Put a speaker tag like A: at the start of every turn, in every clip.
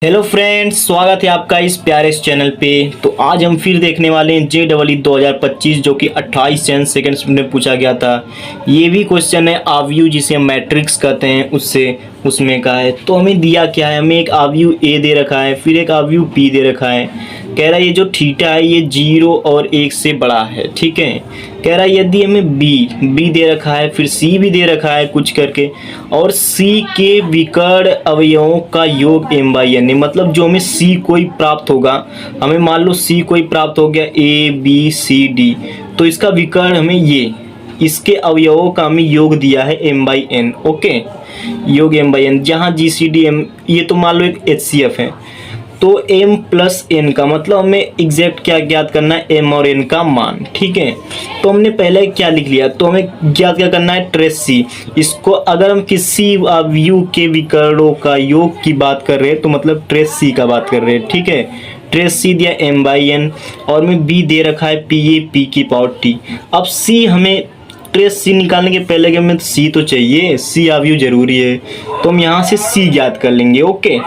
A: Hello friends, स्वागत है आपका इस प्यारे इस चैनल पे। तो आज हम फिर देखने वाले हैं JEE 2025 जो कि 28 चांस सेकंड्स में पूछा गया था। ये भी क्वेश्चन है आव्यूह जिसे हम मैट्रिक्स कहते हैं उसमें का है। तो हमें दिया क्या है, हमें एक आव्यूह A दे रखा है, फिर एक आव्यूह B दे रखा है। कह रहा है ये जो थीटा है ये 0 और 1 से बड़ा है, ठीक है। कह रहा है यदि हमें B दे रखा है, फिर C भी दे रखा है कुछ करके, और C के विकर्ण अवयवों का योग m/n है। मतलब जो हमें C कोई प्राप्त होगा, हमें मान लो C कोई प्राप्त हो गया A B C D, तो इसका विकर्ण हमें ये इसके अवयवों का हमें योग दिया है m/n। ओके, योग m/n, जहाँ GCD ये तो मान लो एक HCF है। तो m प्लस n का मतलब हमें एग्जैक्ट क्या ज्ञात करना है, m और n का मान, ठीक है। तो हमने पहले क्या लिख लिया, तो हमें ज्ञात क्या करना है, ट्रेस C। इसको अगर हम किसी अवयव के विकर्णों का योग की बात कर रहे हैं तो मतलब ट्रेस C का बात कर रहे हैं, ठीक है। ट्रेस C दिया m/n और में B दे रखा है P की पावर T। अब C हमें ट्रेस C निकालने के पहले कि हमें C तो चाहिए, C अवयव जरूरी है, तो हम यहाँ से C ज्ञात कर लेंगे। ओके,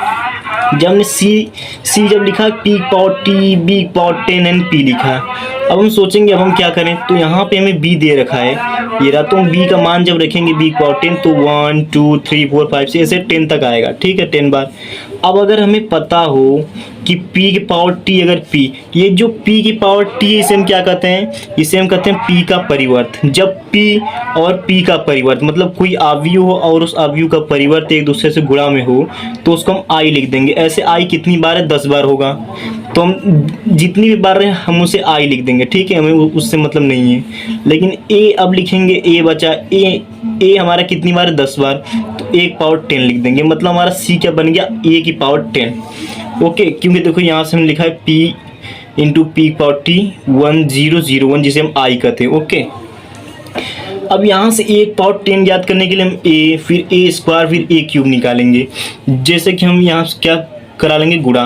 A: जब हमने C जब लिखा P power T B power 10 and P लिखा, अब हम सोचेंगे अब हम क्या करें। तो यहाँ पे हमें B दे रखा है ये रहा, तो हम B का मान जब रखेंगे B पावर 10 तो 1 2 3 4 5 6 ऐसे 10 तक आएगा, ठीक है, 10 बार। अब अगर हमें पता हो कि P की पावर T अगर P, ये जो P की पावर T है इसे हम क्या कहते हैं, इसे हम कहते हैं P का परिवर्त। जब P और P का परिवर्त मतलब कोई अवयव हो और उस अवयव का परिवर्त एक दूसरे से गुणा में हो तो उसको हम I लिख देंगे। ऐसे I कितनी बार है, 10 बार होगा, तो हम जितनी भी बार है हम उसे I लिख देंगे, ठीक है, हमें उससे मतलब नहीं है। लेकिन A अब लिखेंगे, A बचा, A हमारा कितनी बार है, 10 बार, तो 1 पावर 10 लिख देंगे। मतलब हमारा C क्या बन गया, A की पावर 10। ओके, क्योंकि देखो यहाँ से हमने लिखा है P into P power T 1001 जिसे हम I कहते हैं। ओके, अब यहाँ से 1 पावर 10 ज्ञात करने के लिए हम A फिर A स्क्वायर फिर A क्यूब निकालेंगे। जैसे कि हम यहाँ से क्या करा लेंगे, गुणा।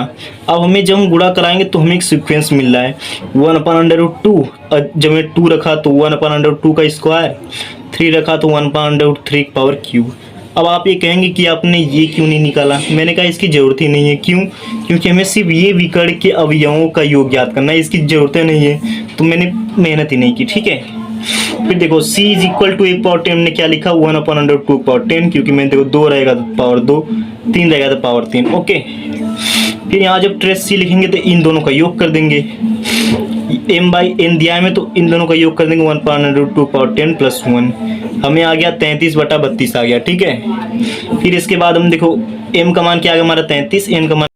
A: अब हमें जब हम गुणा कराएंगे तो हमें एक सीक्वेंस मिल रहा है 1/√2। जब मैं 2 रखा तो 1/√2 का स्क्वायर, 3 रखा तो 1/√3 पावर क्यूब। अब आप ये कहेंगे कि आपने ये क्यों नहीं निकाला, मैंने कहा इसकी ज़रूरत ही नहीं है। क्यों? क्योंकि हमें सिर्फ ये विकर्ण के अवयवों का योग ज्ञात करना है, इसकी ज़रूरत नहीं है, तो मैंने मेहनत ही नहीं की, ठीक है। फिर देखो C is equal to 1 power 10 हमने क्या लिखा, 1/√2 पावर 10, क्योंकि मैंने देखो 2 रहेगा तो पावर 2, 3 रहेगा तो पावर 3। ओके, फिर यहाँ जब ट्रेस C लिखेंगे तो इन दोनों का योग कर देंगे, m/n दिया है हमें तो इन दोनों का योग कर देंगे, 1/√2 पावर 10 प्लस 1 हमें आ गया 33/32 आ गया, ठीक है। फिर इसके बाद हम देखो m का मान क्या आ गया हमारा 33, n का मान